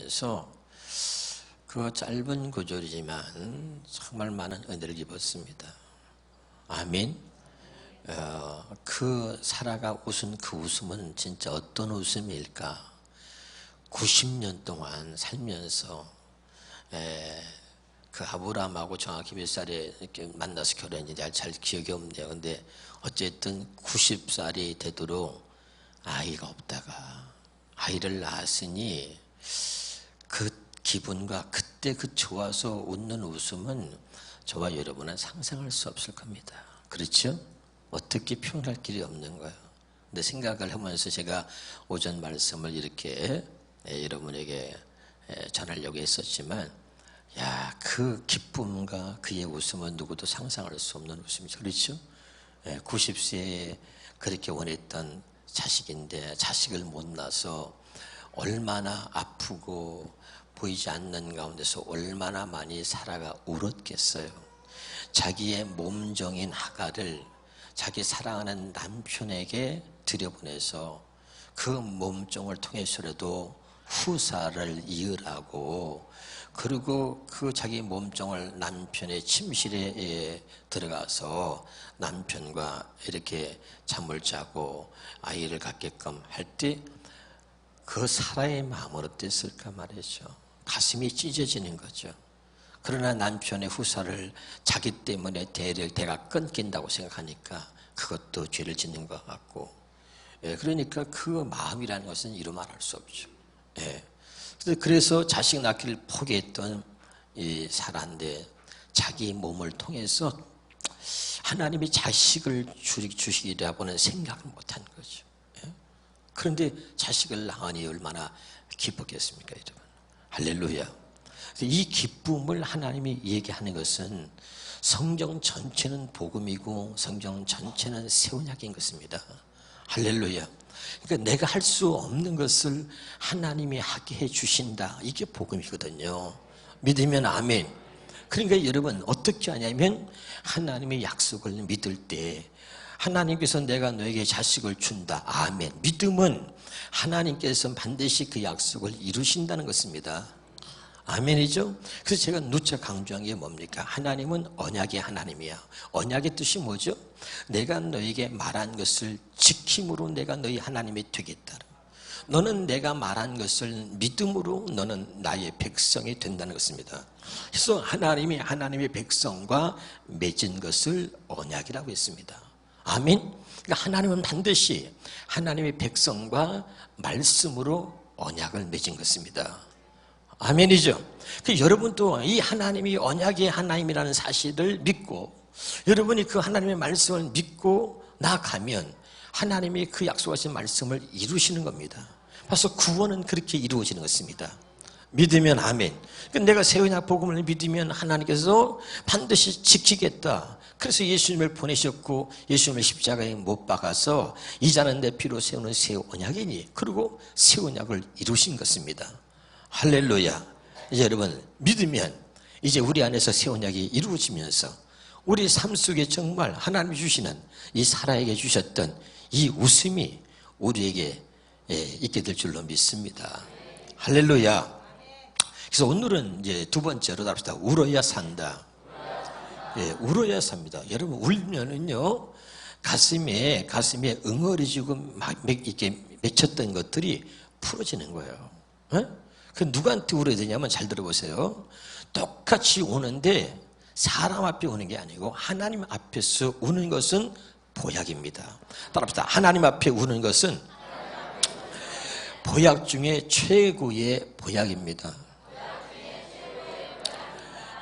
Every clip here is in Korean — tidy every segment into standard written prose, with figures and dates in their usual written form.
나누면서 그 짧은 구절이지만 정말 많은 은혜를 입었습니다. 아멘. 그 사라가 웃은 그 웃음은 진짜 어떤 웃음일까? 90년 동안 살면서 그 아브라함하고 정확히 몇 살에 이렇게 만나서 결혼했는지 잘 기억이 없네요. 근데 어쨌든 90살이 되도록 아이가 없다가 아이를 낳았으니 그 기분과 그때 그 좋아서 웃는 웃음은 저와 여러분은 상상할 수 없을 겁니다. 그렇죠? 어떻게 표현할 길이 없는 거예요. 근데 생각을 하면서 제가 오전 말씀을 이렇게 여러분에게 전하려고 했었지만, 그 기쁨과 그의 웃음은 누구도 상상할 수 없는 웃음이죠. 그렇죠? 90세에 그렇게 원했던 자식인데 자식을 못 낳아서 얼마나 아프고 보이지 않는 가운데서 얼마나 많이 사라가 울었겠어요. 자기의 몸종인 하갈을 자기 사랑하는 남편에게 들여보내서 그 몸종을 통해서라도 후사를 이으라고, 그리고 그 자기 몸종을 남편의 침실에 들어가서 남편과 이렇게 잠을 자고 아이를 갖게끔 할 때 그 사라의 마음은 어땠을까 말이죠. 가슴이 찢어지는 거죠. 그러나 남편의 후사를 자기 때문에 대가 끊긴다고 생각하니까 그것도 죄를 짓는 것 같고, 그러니까 그 마음이라는 것은 이루 말할 수 없죠. 그래서 자식 낳기를 포기했던 이 사라인데 자기 몸을 통해서 하나님이 자식을 주시리라고는 생각을 못한 거죠. 그런데 자식을 낳으니 얼마나 기뻤겠습니까, 여러분? 할렐루야. 이 기쁨을 하나님이 얘기하는 것은 성경 전체는 복음이고 성경 전체는 새 언약인 것입니다. 할렐루야. 그러니까 내가 할 수 없는 것을 하나님이 하게 해주신다. 이게 복음이거든요. 믿으면 아멘. 그러니까 여러분 어떻게 하냐면 하나님의 약속을 믿을 때 하나님께서 내가 너에게 자식을 준다. 아멘. 믿음은 하나님께서 반드시 그 약속을 이루신다는 것입니다. 아멘이죠? 그래서 제가 누차 강조한 게 뭡니까? 하나님은 언약의 하나님이야. 언약의 뜻이 뭐죠? 내가 너에게 말한 것을 지킴으로 내가 너희 하나님이 되겠다. 너는 내가 말한 것을 믿음으로 너는 나의 백성이 된다는 것입니다. 그래서 하나님이 하나님의 백성과 맺은 것을 언약이라고 했습니다. 아멘. 그러니까 하나님은 반드시 하나님의 백성과 말씀으로 언약을 맺은 것입니다. 아멘이죠. 여러분도 이 하나님이 언약의 하나님이라는 사실을 믿고 여러분이 그 하나님의 말씀을 믿고 나아가면 하나님이 그 약속하신 말씀을 이루시는 겁니다. 그래서 구원은 그렇게 이루어지는 것입니다. 믿으면 아멘. 내가 새 언약 복음을 믿으면 하나님께서 반드시 지키겠다. 그래서 예수님을 보내셨고 예수님을 십자가에 못 박아서 이자는 내 피로 세우는 새 언약이니, 그리고 새 언약을 이루신 것입니다. 할렐루야. 이제 여러분 믿으면 이제 우리 안에서 새 언약이 이루어지면서 우리 삶 속에 정말 하나님이 주시는 이 사라에게 주셨던 이 웃음이 우리에게 있게 될 줄로 믿습니다. 할렐루야. 그래서 오늘은 이제 두 번째로 답시다. 울어야 산다. 울어야 삽니다. 여러분 울면은요 가슴에 응어리지고 막 이렇게 맺혔던 것들이 풀어지는 거예요. 그 누구한테 울어야 되냐면 잘 들어보세요. 똑같이 우는데 사람 앞에 우는 게 아니고 하나님 앞에서 우는 것은 보약입니다. 따라합시다. 하나님 앞에 우는 것은 보약 중에 최고의 보약입니다.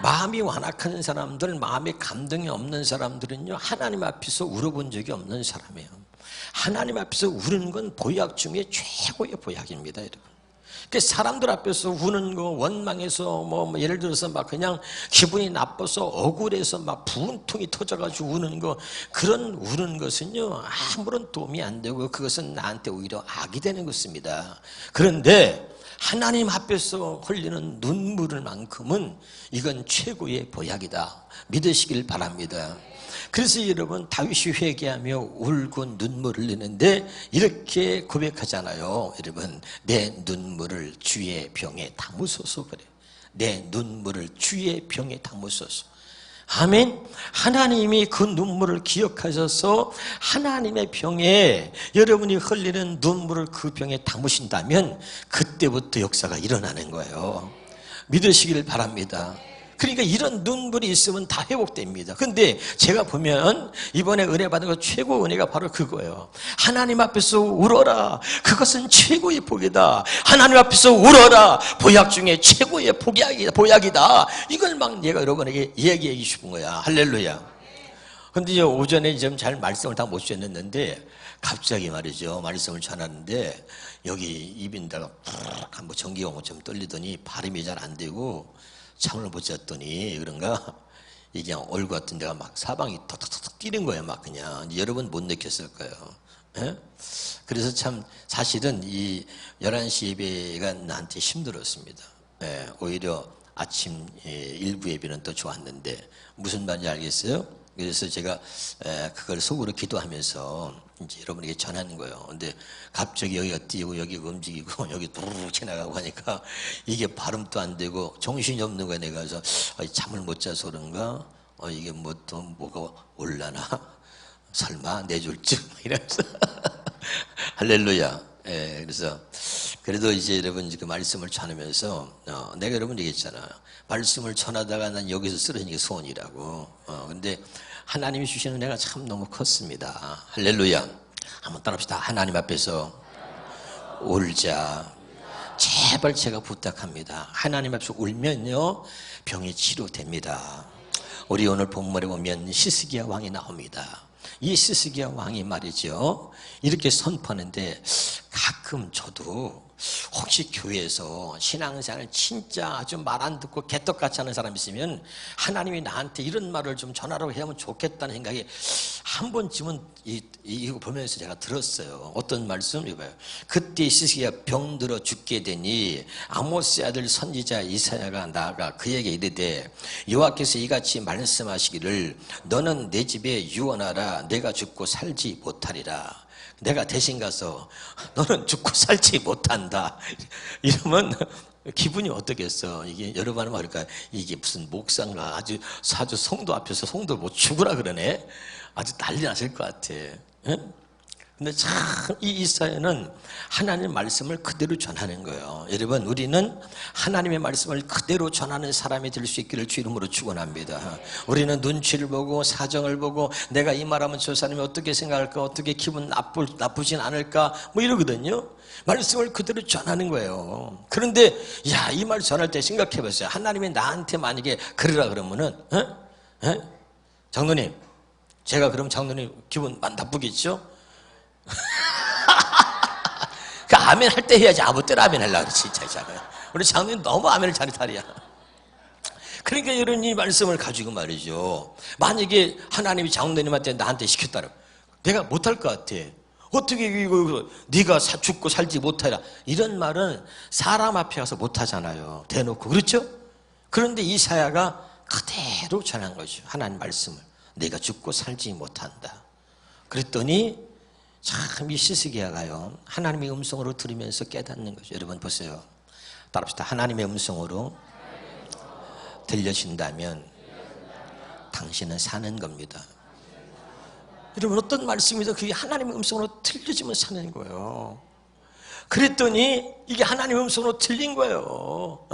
마음이 완악한 사람들, 마음에 감동이 없는 사람들은요 하나님 앞에서 울어본 적이 없는 사람이에요. 하나님 앞에서 우는 건 보약 중에 최고의 보약입니다, 여러분. 사람들 앞에서 우는 거, 원망해서 예를 들어서 막 그냥 기분이 나빠서 억울해서 막 분통이 터져가지고 우는 거, 그런 우는 것은요 아무런 도움이 안 되고 그것은 나한테 오히려 악이 되는 것입니다. 그런데 하나님 앞에서 흘리는 눈물만큼은 이건 최고의 보약이다. 믿으시길 바랍니다. 그래서 여러분, 다윗이 회개하며 울고 눈물을 흘리는데 이렇게 고백하잖아요. 여러분, 내 눈물을 주의 병에 담으소서. 그래. 내 눈물을 주의 병에 담으소서. 아멘. 하나님이 그 눈물을 기억하셔서 하나님의 병에, 여러분이 흘리는 눈물을 그 병에 담으신다면 그때부터 역사가 일어나는 거예요. 믿으시길 바랍니다. 그러니까 이런 눈물이 있으면 다 회복됩니다. 근데 제가 보면 이번에 은혜 받은 거 최고 은혜가 바로 그거예요. 하나님 앞에서 울어라. 그것은 최고의 복이다. 하나님 앞에서 울어라. 보약 중에 최고의 보약이다. 이걸 막 내가 여러분에게 얘기하고 싶은 거야. 할렐루야. 근데 이제 오전에 좀 잘 말씀을 다 못 전했는데 갑자기 말이죠. 말씀을 전하는데 여기 입인다가 푹 한번 전기가 좀 떨리더니 발음이 잘 안 되고 잠을 못 잤더니 그런가 이게 얼굴 같은 데가 막 사방이 턱턱턱 뛰는 거예요. 막 그냥. 여러분 못 느꼈을 거예요. 예? 그래서 참 사실은 이 11시 예배가 나한테 힘들었습니다. 예, 오히려 아침 일부 예배는 더 좋았는데 무슨 말인지 알겠어요? 그래서 제가 그걸 속으로 기도하면서 이제 여러분에게 전하는 거예요. 근데 갑자기 여기가 뛰고 여기가 움직이고 여기 부르르 지나가고 하니까 이게 발음도 안 되고 정신이 없는 거야. 내가 그래서 잠을 못 자서 그런가? 이게 뭐 또 뭐가 올라나? 설마 내줄지? 이러면서 할렐루야. 예, 그래서 그래도 이제 여러분 그 말씀을 전하면서 내가 여러분 얘기했잖아. 말씀을 전하다가 난 여기서 쓰러지는 게 소원이라고. 근데 하나님이 주시는 은혜가 참 너무 컸습니다. 할렐루야. 한번 따라합시다. 하나님 앞에서 울자. 제발 제가 부탁합니다. 하나님 앞에서 울면요 병이 치료됩니다. 우리 오늘 본문에 보면 시스기야 왕이 나옵니다. 이 시스기야 왕이 말이죠 이렇게 선포하는데 가끔 저도 혹시 교회에서 신앙생활 진짜 아주 말 안 듣고 개떡같이 하는 사람 있으면 하나님이 나한테 이런 말을 좀 전하라고 하면 좋겠다는 생각이 한 번쯤은 이거 보면서 제가 들었어요. 어떤 말씀? 이거요. 그때 시스기야 병들어 죽게 되니 아모스의 아들 선지자 이사야가 나아가 그에게 이르되 여호와께서 이같이 말씀하시기를 너는 내 집에 유언하라. 내가 죽고 살지 못하리라. 내가 대신 가서 너는 죽고 살지 못한다 이러면 기분이 어떻겠어? 이게 여러분 말일까? 이게 무슨 목사인가? 아주 성도 앞에서 성도 뭐 죽으라 그러네. 아주 난리 났을 것 같아. 응? 근데 참 이 이사야는 하나님의 말씀을 그대로 전하는 거예요. 여러분 우리는 하나님의 말씀을 그대로 전하는 사람이 될 수 있기를 주 이름으로 축원합니다. 우리는 눈치를 보고 사정을 보고 내가 이 말하면 저 사람이 어떻게 생각할까, 어떻게 기분 나쁘진 않을까 뭐 이러거든요. 말씀을 그대로 전하는 거예요. 그런데 이 말 전할 때 생각해 보세요. 하나님이 나한테 만약에 그러라 그러면은 장로님 제가 그럼 장로님 기분 나쁘겠죠? 그 아멘 할 때 해야지 아무 때나 아멘 하려고 그러지. 우리 장로님 너무 아멘을 잘해 탈이야. 그러니까 이런 이 말씀을 가지고 말이죠. 만약에 하나님이 장로님한테 나한테 시켰다면 내가 못할 것 같아. 어떻게 이거 네가 죽고 살지 못하라 이런 말은 사람 앞에 가서 못하잖아요. 대놓고. 그렇죠? 그런데 이사야가 그대로 전한 거죠. 하나님 말씀을. 네가 죽고 살지 못한다. 그랬더니 참 이 시스기야가요 하나님의 음성으로 들으면서 깨닫는 거죠. 여러분 보세요. 따라합시다. 하나님의 음성으로 들려진다면 당신은 사는 겁니다. 여러분 어떤 말씀이든 그게 하나님의 음성으로 들려지면 사는 거예요. 그랬더니 이게 하나님의 음성으로 들린 거예요.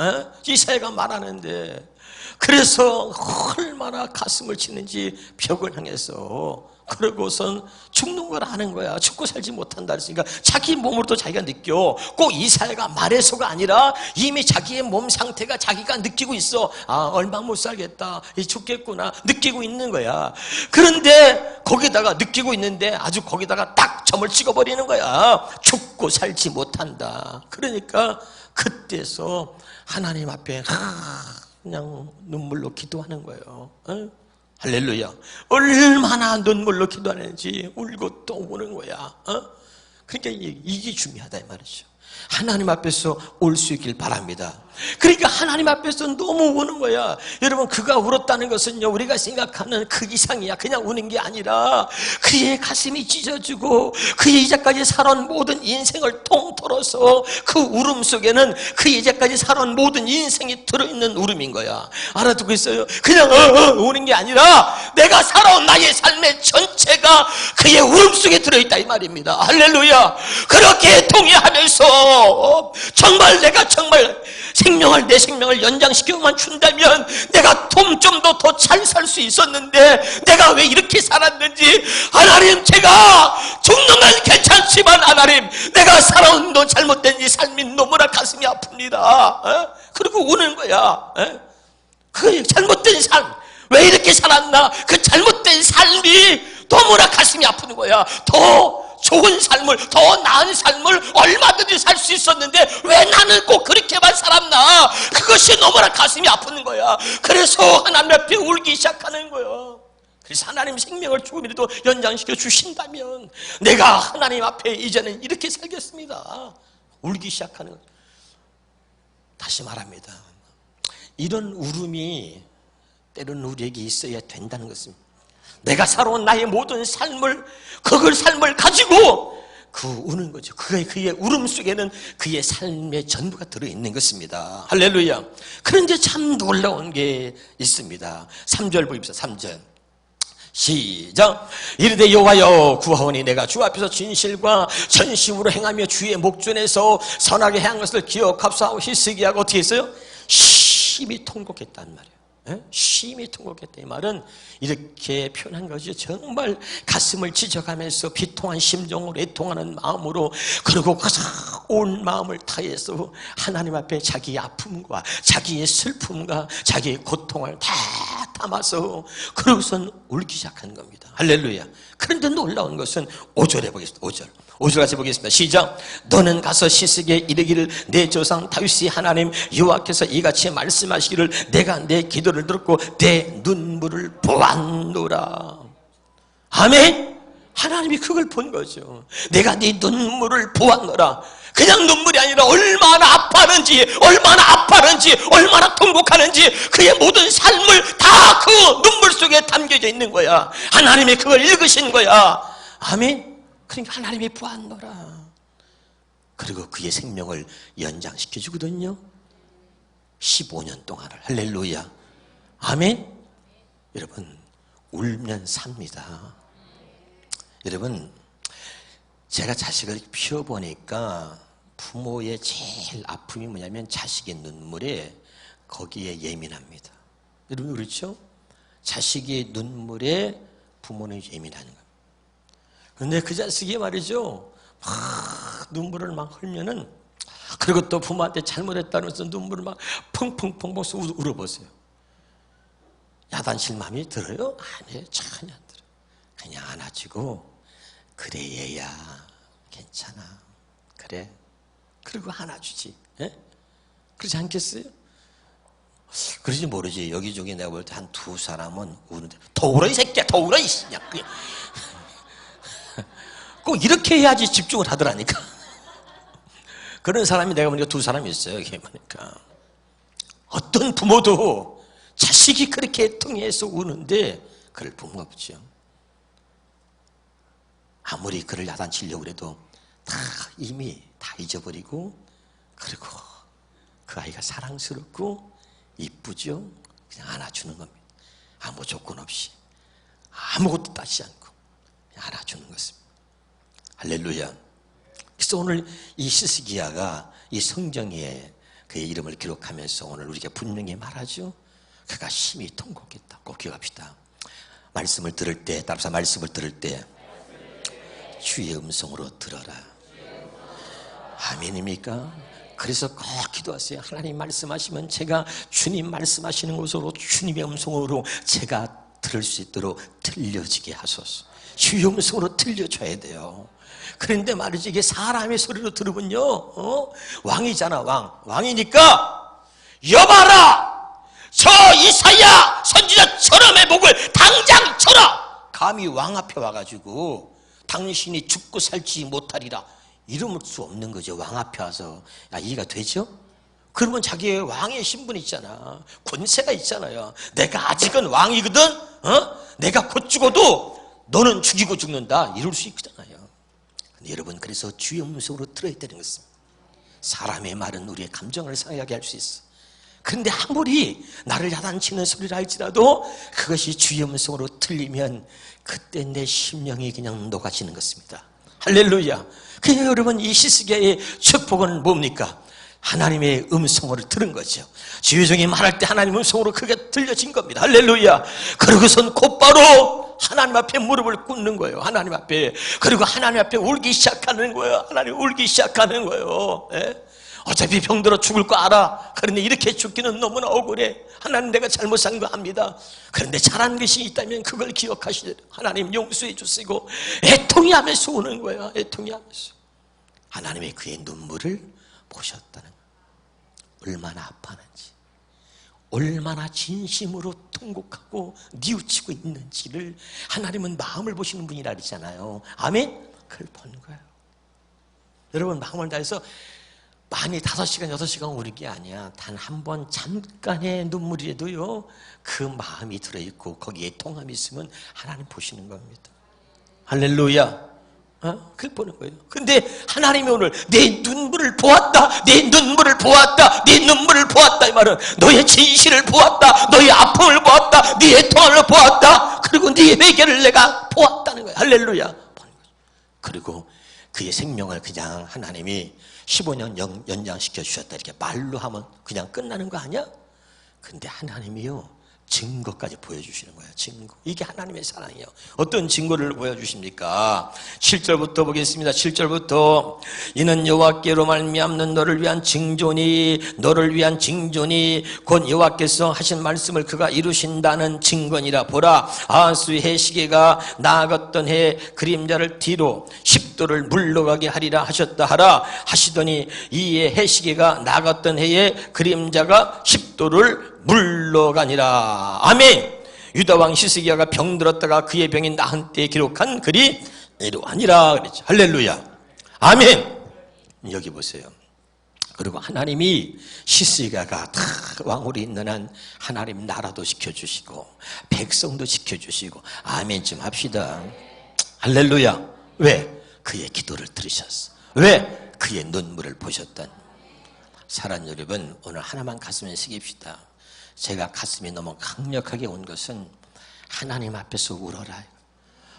이사야가 말하는데 그래서 얼마나 가슴을 치는지 벽을 향해서 그러고선 죽는 걸 아는 거야. 죽고 살지 못한다 그랬으니까 자기 몸으로도 자기가 느껴. 꼭 이사야가 말해서가 아니라 이미 자기의 몸 상태가 자기가 느끼고 있어. 얼마 못 살겠다, 죽겠구나 느끼고 있는 거야. 그런데 거기다가 느끼고 있는데 아주 거기다가 딱 점을 찍어버리는 거야. 죽고 살지 못한다. 그러니까 그때서 하나님 앞에 그냥 눈물로 기도하는 거예요. 할렐루야. 얼마나 눈물로 기도하는지 울고 또 우는 거야. 그러니까 이게 중요하다 이 말이죠. 하나님 앞에서 올 수 있길 바랍니다. 그러니까 하나님 앞에서 너무 우는 거야. 여러분, 그가 울었다는 것은요, 우리가 생각하는 그 이상이야. 그냥 우는 게 아니라 그의 가슴이 찢어지고 그의 이제까지 살아온 모든 인생을 통틀어서 그 울음 속에는 그 이제까지 살아온 모든 인생이 들어있는 울음인 거야. 알아듣고 있어요? 그냥 우는 게 아니라 내가 살아온 나의 삶의 전체가 그의 울음 속에 들어있다 이 말입니다. 할렐루야. 그렇게 통회하면서 정말 내가 정말 내 생명을 연장시켜만 준다면 내가 좀 더 잘 살 수 있었는데 내가 왜 이렇게 살았는지, 하나님, 제가 죽는 건 괜찮지만 하나님, 내가 살아온 너 잘못된 이 삶이 너무나 가슴이 아픕니다. 그리고 우는 거야. 그 잘못된 삶, 왜 이렇게 살았나, 그 잘못된 삶이 너무나 가슴이 아픈 거야. 더 좋은 삶을, 더 나은 삶을 얼마든지 살 수 있었는데 왜 나는 꼭 그렇게만 살았나, 그것이 너무나 가슴이 아픈 거야. 그래서 하나님 앞에 울기 시작하는 거야. 그래서 하나님 생명을 조금이라도 연장시켜 주신다면 내가 하나님 앞에 이제는 이렇게 살겠습니다. 울기 시작하는 거야. 다시 말합니다. 이런 울음이 때로는 우리에게 있어야 된다는 것입니다. 내가 살아온 나의 모든 삶을 가지고 그 우는 거죠. 그의 울음 속에는 그의 삶의 전부가 들어있는 것입니다. 할렐루야. 그런데 참 놀라운 게 있습니다. 3절 보입시다. 3절 시작. 이르되 여호와여 구하오니 내가 주 앞에서 진실과 전심으로 행하며 주의 목전에서 선하게 행한 것을 기억합사하고 히스기야가 어떻게 했어요? 심히 통곡했단 말이에요. 심히 통곡했다. 이 말은 이렇게 표현한 거죠. 정말 가슴을 찢어가면서 비통한 심정으로, 애통하는 마음으로, 그리고 온 마음을 다해서 하나님 앞에 자기의 아픔과 자기의 슬픔과 자기의 고통을 다 담아서 그러고선 울기 시작하는 겁니다. 할렐루야. 그런데 놀라운 것은 5절에 보겠습니다. 5절 같이 보겠습니다. 시작. 너는 가서 시스기에 이르기를 내 조상 다윗이 하나님 여호와께서 이같이 말씀하시기를 내가 내 기도를 들었고 내 눈물을 보았노라. 아멘. 하나님이 그걸 본 거죠. 내가 네 눈물을 보았노라. 그냥 눈물이 아니라 얼마나 아파하는지, 얼마나 통곡하는지 그의 모든 삶을 다 그 눈물 속에 담겨져 있는 거야. 하나님이 그걸 읽으신 거야. 아멘. 그러니까 하나님이 보았노라. 그리고 그의 생명을 연장시켜 주거든요. 15년 동안을. 할렐루야. 아멘. 여러분, 울면 삽니다. 여러분, 제가 자식을 키워보니까 부모의 제일 아픔이 뭐냐면 자식의 눈물에, 거기에 예민합니다. 여러분 그렇죠? 자식의 눈물에 부모는 예민한 거예요. 그런데 그 자식이 말이죠, 막 눈물을 막 흘면은, 그리고 또 부모한테 잘못했다면서 눈물을 막 펑펑펑펑 울어보세요. 야단칠 마음이 들어요? 아니에요. 전혀 안 들어요. 그냥 안아주고, 그래 얘야 괜찮아, 그래, 그리고 안아주지. 예? 그렇지 않겠어요? 그러지 모르지. 여기저기 내가 볼 때 한 두 사람은 우는데, 더 울어 이 새끼야, 더 울어 이 새끼야. 꼭 이렇게 해야지 집중을 하더라니까. 그런 사람이 내가 보니까 두 사람이 있어요. 이게 보니까 어떤 부모도 자식이 그렇게 통해서 우는데 그럴 부모가 없죠. 아무리 그를 야단치려고 해도 다 이미 다 잊어버리고, 그리고 그 아이가 사랑스럽고 이쁘죠. 그냥 안아주는 겁니다. 아무 조건 없이, 아무것도 따지지 않고 그냥 안아주는 것입니다. 할렐루야. 그래서 오늘 이 시스기야가 이 성경에 그의 이름을 기록하면서 오늘 우리가 분명히 말하죠. 그가 심히 통곡했다. 꼭 기억합시다. 말씀을 들을 때, 따라서 말씀을 들을 때 주의 음성으로 들어라. 아멘입니까? 그래서 꼭 기도하세요. 하나님 말씀하시면 제가 주님 말씀하시는 곳으로, 주님의 음성으로 제가 들을 수 있도록 들려지게 하소서. 주의 음성으로 들려줘야 돼요. 그런데 말이지, 이게 사람의 소리로 들으면요, 왕이잖아, 왕이니까 여봐라, 저 이사야 선지자 저놈의 목을 당장 쳐라. 감히 왕 앞에 와가지고 당신이 죽고 살지 못하리라, 이름을 수 없는 거죠. 왕 앞에 와서. 야, 이해가 되죠? 그러면 자기의 왕의 신분이 있잖아. 권세가 있잖아요. 내가 아직은 왕이거든. 내가 곧 죽어도 너는 죽이고 죽는다. 이럴 수 있잖아요. 근데 여러분, 그래서 주의 음성으로 들어야 되는 것입니다. 사람의 말은 우리의 감정을 상하게 할 수 있어. 그런데 아무리 나를 야단치는 소리를 할지라도 그것이 주의 음성으로 들리면 그때 내 심령이 그냥 녹아지는 것입니다. 할렐루야. 그래서 여러분, 이 히스기야의 축복은 뭡니까? 하나님의 음성으로 들은 거죠. 주의 종이 말할 때 하나님 음성으로 그게 들려진 겁니다. 할렐루야. 그러고선 곧바로 하나님 앞에 무릎을 꿇는 거예요. 하나님 앞에. 그리고 하나님 앞에 울기 시작하는 거예요. 하나님 울기 시작하는 거예요. 예? 어차피 병들어 죽을 거 알아. 그런데 이렇게 죽기는 너무나 억울해. 하나님, 내가 잘못한 거 압니다. 그런데 잘한 것이 있다면 그걸 기억하시려 하나님 용서해 주시고 애통이 하면서 우는 거예요. 애통이 하면서. 하나님의 그의 눈물을 보셨다는 거예요. 얼마나 아파하는지, 얼마나 진심으로 통곡하고 뉘우치고 있는지를 하나님은 마음을 보시는 분이라 그러잖아요. 아멘? 그걸 보는 거예요. 여러분, 마음을 다해서 많이 5시간, 6시간 우는 게 아니야. 단 한 번 잠깐의 눈물이라도요, 그 마음이 들어있고 거기에 통함이 있으면 하나님 보시는 겁니다. 할렐루야. 그걸 보는 거예요. 근데 하나님이 오늘 내 눈물을 보았다, 내 눈물을 보았다, 내 눈물을 보았다, 이 말은 너의 진실을 보았다, 너의 아픔을 보았다, 네 애통함을 보았다, 그리고 네 회개를 내가 보았다는 거예요. 할렐루야. 보는 거죠. 그리고 그의 생명을 그냥 하나님이 15년 연장시켜 주셨다, 이렇게 말로 하면 그냥 끝나는 거 아니야? 근데 하나님이요, 증거까지 보여주시는 거예요. 증거. 이게 하나님의 사랑이에요. 어떤 증거를 보여주십니까? 7절부터 보겠습니다. 7절부터 이는 여호와께로 말미암는 너를 위한 징조니, 너를 위한 징조니 곧 여호와께서 하신 말씀을 그가 이루신다는 증거니라. 보라, 아하스의 해시계가 나아갔던 해에 그림자를 뒤로 10도를 물러가게 하리라 하셨다 하라 하시더니 이에 해시계가 나아갔던 해에 그림자가 10도를 물러가니라. 아멘. 유다왕 히스기야가 병들었다가 그의 병이 나은 때에 기록한 글이 이러하니라 그랬죠. 할렐루야. 아멘. 여기 보세요. 그리고 하나님이 히스기야가 다 왕으로 있는 한 하나님 나라도 지켜주시고 백성도 지켜주시고 아멘 좀 합시다. 할렐루야. 왜? 그의 기도를 들으셨어. 왜? 그의 눈물을 보셨던. 사랑 여러분, 오늘 하나만 가슴에 새깁시다. 제가 가슴이 너무 강력하게 온 것은 하나님 앞에서 울어라.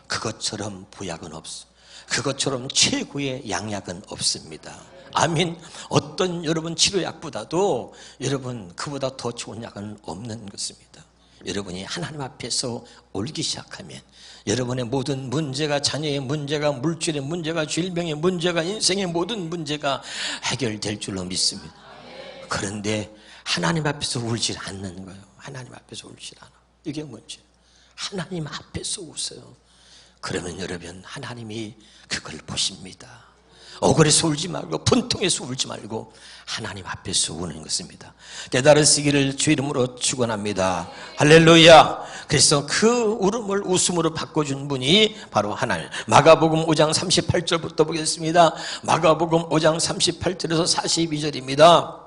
그것처럼 보약은 없어. 그것처럼 최고의 양약은 없습니다. 아멘. 어떤 여러분 치료약보다도 여러분 그보다 더 좋은 약은 없는 것입니다. 여러분이 하나님 앞에서 울기 시작하면 여러분의 모든 문제가, 자녀의 문제가, 물질의 문제가, 질병의 문제가, 인생의 모든 문제가 해결될 줄로 믿습니다. 그런데 하나님 앞에서 울질 않는 거예요. 하나님 앞에서 울질 않아. 이게 문제예요. 하나님 앞에서 우세요. 그러면 여러분, 하나님이 그걸 보십니다. 억울해서 울지 말고 분통해서 울지 말고 하나님 앞에서 우는 것입니다. 깨달으시기를 주 이름으로 축원합니다. 할렐루야. 그래서 그 울음을 웃음으로 바꿔준 분이 바로 하나님. 마가복음 5장 38절부터 보겠습니다. 마가복음 5장 38절에서 42절입니다.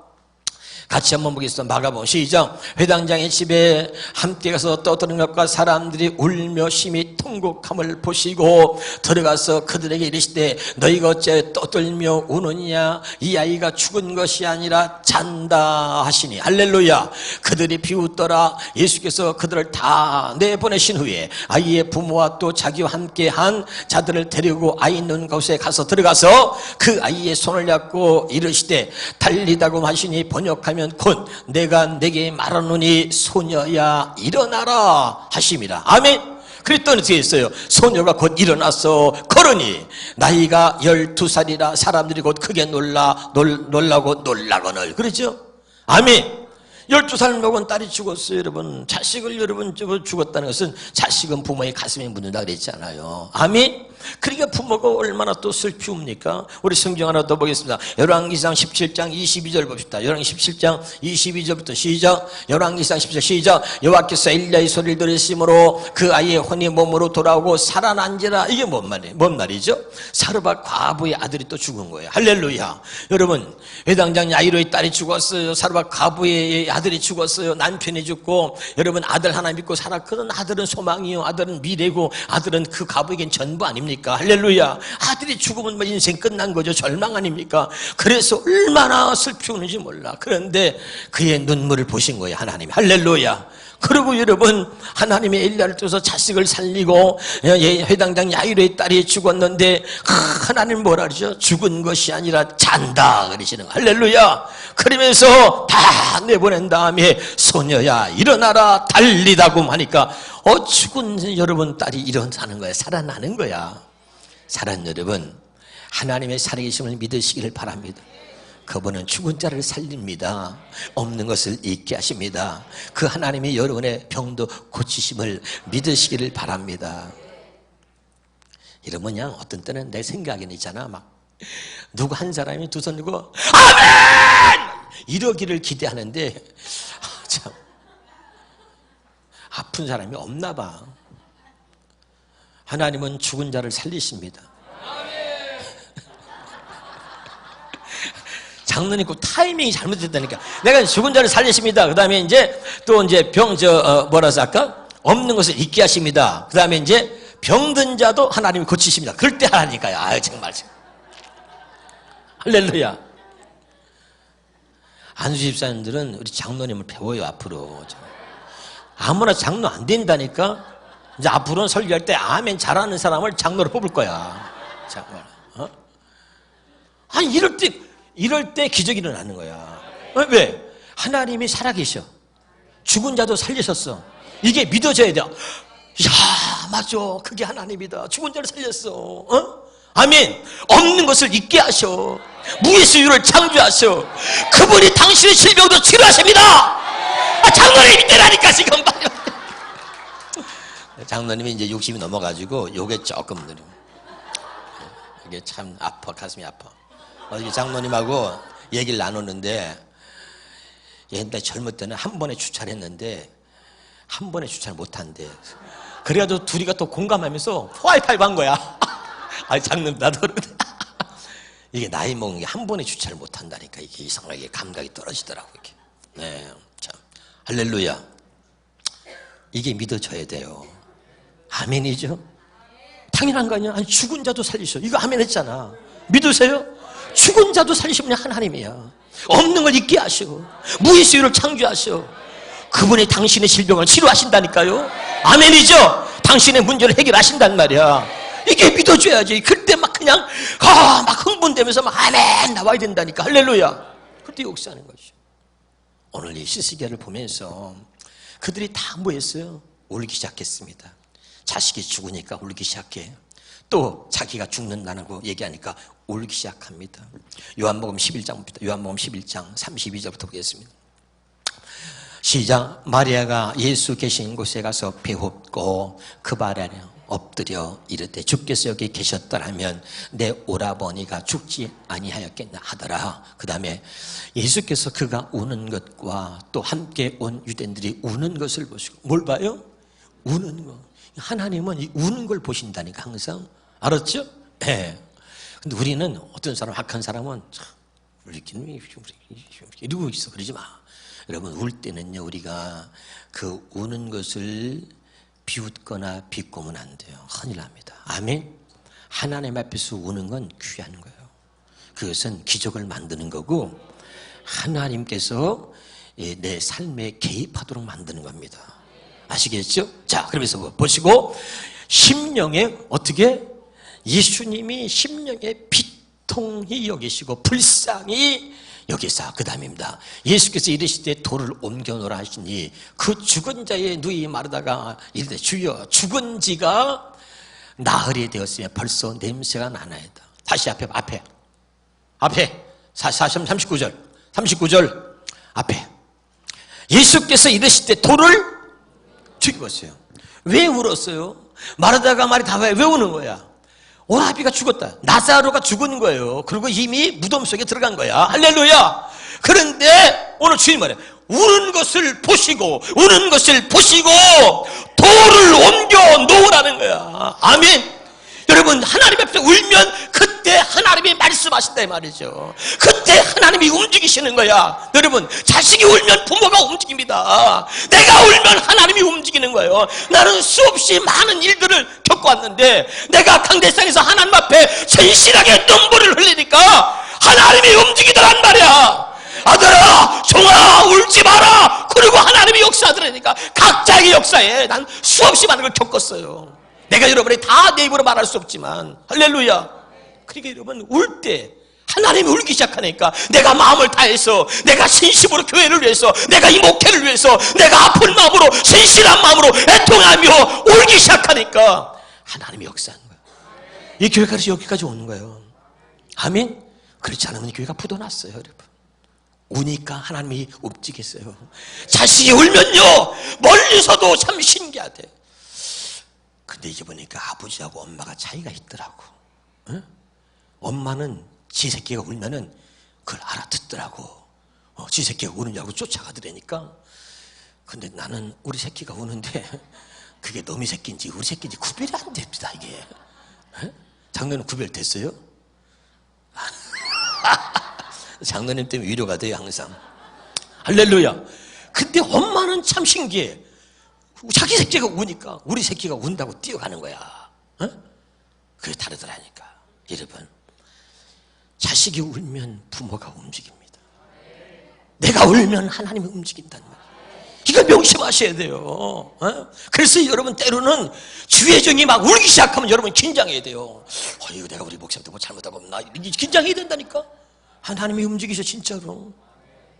같이 한번 보겠습니다. 마가복음 시작. 회당장의 집에 함께 가서 떠드는 것과 사람들이 울며 심히 통곡함을 보시고 들어가서 그들에게 이르시되 너희가 어째 떠들며 우느냐? 이 아이가 죽은 것이 아니라 잔다 하시니. 할렐루야. 그들이 비웃더라. 예수께서 그들을 다 내보내신 후에 아이의 부모와 또 자기와 함께 한 자들을 데리고 아이 있는 곳에 가서 들어가서 그 아이의 손을 잡고 이르시되 달리다고 하시니 번역하면 곧 내가 내게 말하노니 소녀야 일어나라 하심이라. 아멘. 그랬더니 어떻게 했어요? 소녀가 곧 일어나서 걸으니 나이가 12살이라 사람들이 곧 크게 놀라고 놀라거늘. 그렇죠? 아멘. 12살 먹은 딸이 죽었어요. 여러분, 자식을 여러분 죽었다는 것은 자식은 부모의 가슴에 묻는다 그랬잖아요. 아멘. 그러니까 부모가 얼마나 또 슬피웁니까? 우리 성경 하나 더 보겠습니다. 열왕기상 17장 22절 봅시다. 열왕기 17장 22절부터 시작. 열왕기상 17장 시작. 여호와께서 엘리야의 소리를 들으심으로 그 아이의 혼이 몸으로 돌아오고 살아난지라. 이게 뭔 말이에요? 뭔 말이죠? 사르밧 과부의 아들이 또 죽은 거예요. 할렐루야. 여러분, 회당장 야이로의 딸이 죽었어요. 사르밧 과부의 아들이 죽었어요. 남편이 죽고, 여러분 아들 하나 믿고 살았거든. 아들은 소망이요, 아들은 미래고, 아들은 그 과부에겐 전부 아닙니까? 할렐루야. 아들이 죽으면 뭐 인생 끝난 거죠. 절망 아닙니까? 그래서 얼마나 슬피우는지 몰라. 그런데 그의 눈물을 보신 거예요, 하나님이. 할렐루야. 그리고 여러분, 하나님의 엘리야를 통해서 자식을 살리고, 회당장 야이로의 딸이 죽었는데 하나님 뭐라 그러죠? 죽은 것이 아니라 잔다 그러시는 거예요. 할렐루야. 그러면서 다 내보낸 다음에 소녀야 일어나라 달리다고 하니까 죽은 여러분 딸이 일어나는 거야. 살아나는 거야. 사랑 여러분, 하나님의 살아계심을 믿으시기를 바랍니다. 그분은 죽은 자를 살립니다. 없는 것을 잊게 하십니다. 그 하나님이 여러분의 병도 고치심을 믿으시기를 바랍니다. 이러면 그냥 어떤 때는 내 생각에는 있잖아. 막 누구 한 사람이 두 손 들고 아멘! 이러기를 기대하는데 참 아픈 사람이 없나 봐. 하나님은 죽은 자를 살리십니다. 장로님 그 타이밍이 잘못됐다니까. 내가 죽은 자를 살리십니다. 그 다음에 이제 또 이제 뭐라서 아까 없는 것을 잊게 하십니다. 그 다음에 이제 병든 자도 하나님이 고치십니다. 그럴 때 하라니까요. 아유 정말. 할렐루야. 안수 집사님들은 우리 장로님을 배워요. 앞으로 아무나 장로 안 된다니까. 이제 앞으로는 설교할 때 아멘 잘하는 사람을 장로로 뽑을 거야. 정말. 아니 이럴 때 기적이 일어나는 거야. 왜? 하나님이 살아계셔. 죽은 자도 살리셨어. 이게 믿어져야 돼. 야, 맞아. 그게 하나님이다. 죽은 자를 살렸어. 아멘. 없는 것을 잊게 하셔. 무예수유를 창조하셔. 그분이 당신의 질병도 치료하십니다. 장로님이 믿으라니까 지금. 장로님이 이제 60이 넘어가지고 요게 조금 느려. 이게 참 아파. 가슴이 아파. 어저께 장로님하고 얘기를 나누는데 옛날 젊을 때는 한 번에 주차를 했는데 한 번에 주차를 못한대. 그래가지고 둘이가 또 공감하면서 화이파이브 한 거야. 아니 장로님 나도 그러는데 이게 나이 먹는 게 한 번에 주차를 못한다니까. 이게 이상하게 감각이 떨어지더라고 이게. 네, 참 할렐루야. 이게 믿어져야 돼요. 아멘이죠? 당연한 거 아니야? 아니 죽은 자도 살리셔. 이거 아멘 했잖아. 믿으세요? 죽은 자도 살리시는 하나님이야. 없는 걸 잊게 하시고 무의수유를 창조하셔. 그분이 당신의 질병을 치료하신다니까요. 아멘이죠? 당신의 문제를 해결하신단 말이야. 이게 믿어줘야지. 그때 막 그냥 막 흥분되면서 막 아멘 나와야 된다니까. 할렐루야. 그때 역사하는 거죠. 오늘 이 시스기야를 보면서 그들이 다 뭐했어요? 울기 시작했습니다. 자식이 죽으니까 울기 시작해. 또 자기가 죽는다고 얘기하니까 울기 시작합니다. 요한복음 11장 봅니다. 요한복음 11장 32절부터 보겠습니다. 시작. 마리아가 예수 계신 곳에 가서 배웁고 그 발 아래 엎드려 이르되 주께서 여기 계셨더라면 내 오라버니가 죽지 아니하였겠나 하더라. 그 다음에 예수께서 그가 우는 것과 또 함께 온 유대인들이 우는 것을 보시고 뭘 봐요? 우는 거. 하나님은 이 우는 걸 보신다니까 항상. 알았죠? 네. 근데 우리는 어떤 사람, 악한 사람은 이러고 있어. 그러지 마. 여러분, 울 때는요, 우리가 그 우는 것을 비웃거나 비꼬면 안 돼요. 큰일 납니다. 아멘? 하나님 앞에서 우는 건 귀한 거예요. 그것은 기적을 만드는 거고, 하나님께서 내 삶에 개입하도록 만드는 겁니다. 아시겠죠? 자, 그러면서 보시고, 심령에 어떻게? 예수님이 심령에 비통히 여기시고 불쌍히 여기사. 그 다음입니다. 예수께서 이르시되 돌을 옮겨놓으라 하시니 그 죽은 자의 누이 마르다가 이르되 주여 죽은 지가 나흘이 되었으면 벌써 냄새가 나나이다. 다시 앞에 39절 앞에 예수께서 이르시되 돌을 죽였어요. 왜 울었어요? 마르다가 말이 다 왜 우는 거야? 오라비가 죽었다. 나사로가 죽은 거예요. 그리고 이미 무덤 속에 들어간 거야. 할렐루야. 그런데 오늘 주님 말해, 우는 것을 보시고 돌을 옮겨 놓으라는 거야. 아멘. 여러분, 하나님 앞에서 울면 그때 하나님이 말씀하신다 이 말이죠. 그때 하나님이 움직이시는 거야. 여러분, 자식이 울면 부모가 움직입니다. 내가 울면 하나님이 움직이는 거예요. 나는 수없이 많은 일들을 겪어왔는데 내가 강대상에서 하나님 앞에 진실하게 눈물을 흘리니까 하나님이 움직이더란 말이야. 아들아, 종아, 울지 마라. 그리고 하나님이 역사하더라니까. 각자의 역사에 난 수없이 많은 걸 겪었어요. 내가 여러분이 다 내 입으로 말할 수 없지만, 할렐루야. 그러니까 여러분, 울 때 하나님이 울기 시작하니까 내가 마음을 다해서, 내가 진심으로 교회를 위해서, 내가 이 목회를 위해서, 내가 아픈 마음으로, 진실한 마음으로 애통하며 울기 시작하니까 하나님이 역사하는 거예요. 이 교회가 여기까지 오는 거예요. 아멘. 그렇지 않으면 이 교회가 부도났어요, 여러분. 우니까 하나님이 움직이세요. 자식이 울면요, 멀리서도 참 신기하대. 근데 이제 보니까 아버지하고 엄마가 차이가 있더라고. 응? 엄마는 지 새끼가 울면은 그걸 알아듣더라고. 지 새끼가 우느냐고 쫓아가더라니까. 근데 나는 우리 새끼가 우는데 그게 너미 새끼인지 우리 새끼인지 구별이 안 됩니다, 이게. 응? 장로님 구별됐어요? 장로님 때문에 위로가 돼요, 항상. 할렐루야. 근데 엄마는 참 신기해. 자기 새끼가 우니까 우리 새끼가 운다고 뛰어가는 거야. 어? 그게 다르더라니까. 여러분, 자식이 울면 부모가 움직입니다. 내가 울면 하나님이 움직인다는 말이에요. 이걸 명심하셔야 돼요. 어? 그래서 여러분, 때로는 주의 종이 막 울기 시작하면 여러분 긴장해야 돼요. 이거 내가 우리 목사한테 뭐 잘못하고 없나? 긴장해야 된다니까. 하나님이 움직이셔, 진짜로.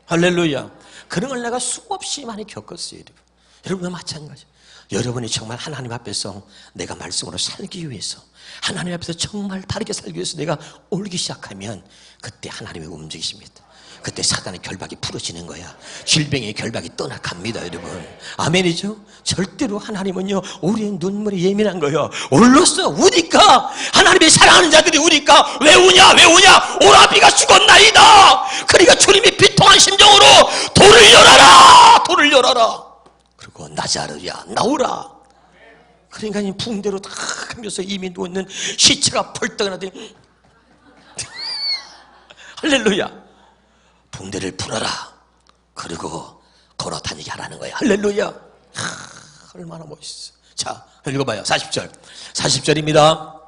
할렐루야. 그런 걸 내가 수없이 많이 겪었어요, 여러분. 여러분과 마찬가지. 여러분이 정말 하나님 앞에서 내가 말씀으로 살기 위해서, 하나님 앞에서 정말 다르게 살기 위해서 내가 울기 시작하면 그때 하나님이 움직이십니다. 그때 사단의 결박이 풀어지는 거야. 질병의 결박이 떠나갑니다, 여러분. 아멘이죠? 절대로 하나님은요, 우리의 눈물이 예민한 거예요. 울렀어, 우니까. 하나님이 사랑하는 자들이 우니까. 왜 우냐? 오라비가 죽었나이다. 그러니까 주님이 비통한 심정으로 돌을 열어라. 그리고 나자르야, 나오라. 그러니까 이 붕대로 다 하면서 이미 누워있는 시체가 벌떡 나더니 할렐루야. 붕대를 풀어라. 그리고 걸어 다니게 하라는 거야. 할렐루야. 얼마나 멋있어. 자, 읽어봐요. 40절입니다.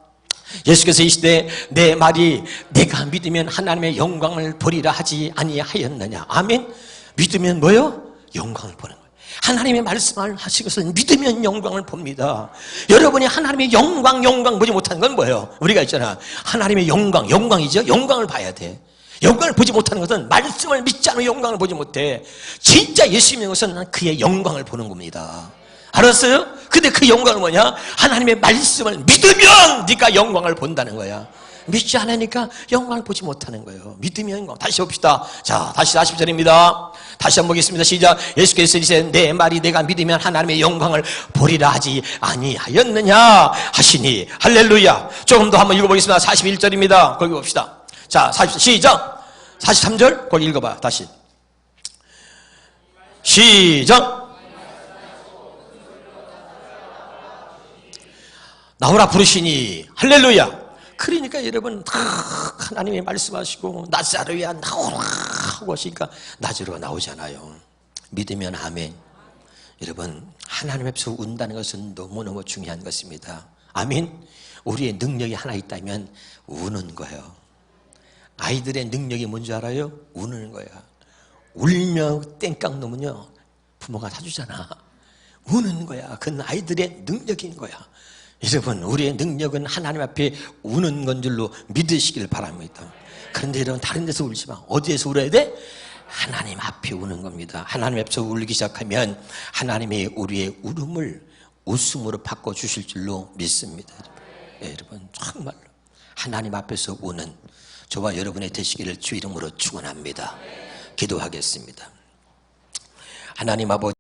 예수께서 이 시대에 내 말이 내가 믿으면 하나님의 영광을 보리라 하지 아니하였느냐. 아멘. 믿으면 뭐요? 영광을 보는 거예요. 하나님의 말씀을 하신 것은 믿으면 영광을 봅니다. 여러분이 하나님의 영광 보지 못하는 건 뭐예요? 우리가 있잖아, 하나님의 영광이죠. 영광을 봐야 돼. 영광을 보지 못하는 것은 말씀을 믿지 않으면 영광을 보지 못해. 진짜 예수 믿는 것은 그의 영광을 보는 겁니다. 알았어요? 근데 그 영광은 뭐냐? 하나님의 말씀을 믿으면 네가 영광을 본다는 거야. 믿지 않으니까 영광을 보지 못하는 거예요. 믿으면 영광. 다시 봅시다. 자, 다시 40절입니다. 다시 한번 보겠습니다. 시작. 예수께서 이제 내 말이 내가 믿으면 하나님의 영광을 보리라 하지 아니하였느냐 하시니. 할렐루야. 조금 더 한번 읽어보겠습니다. 41절입니다. 거기 봅시다. 자, 시작. 43절 거기 읽어봐. 다시 시작. 나오라 부르시니. 할렐루야. 그러니까 여러분, 하나님이 말씀하시고 나자르야 나오라 하고 하시니까 나자르가 나오잖아요. 믿으면 아멘. 여러분, 하나님 앞에서 운다는 것은 너무너무 중요한 것입니다. 아멘. 우리의 능력이 하나 있다면 우는 거예요. 아이들의 능력이 뭔지 알아요? 우는 거야. 울며 땡깡 놓으면요, 부모가 사주잖아. 우는 거야. 그건 아이들의 능력인 거야. 여러분, 우리의 능력은 하나님 앞에 우는 건 줄로 믿으시길 바랍니다. 그런데 여러분, 다른 데서 울지 마. 어디에서 울어야 돼? 하나님 앞에 우는 겁니다. 하나님 앞에서 울기 시작하면 하나님이 우리의 울음을 웃음으로 바꿔주실 줄로 믿습니다. 네, 여러분, 정말로 하나님 앞에서 우는 저와 여러분의 되시기를 주 이름으로 축원합니다. 기도하겠습니다. 하나님 아버지,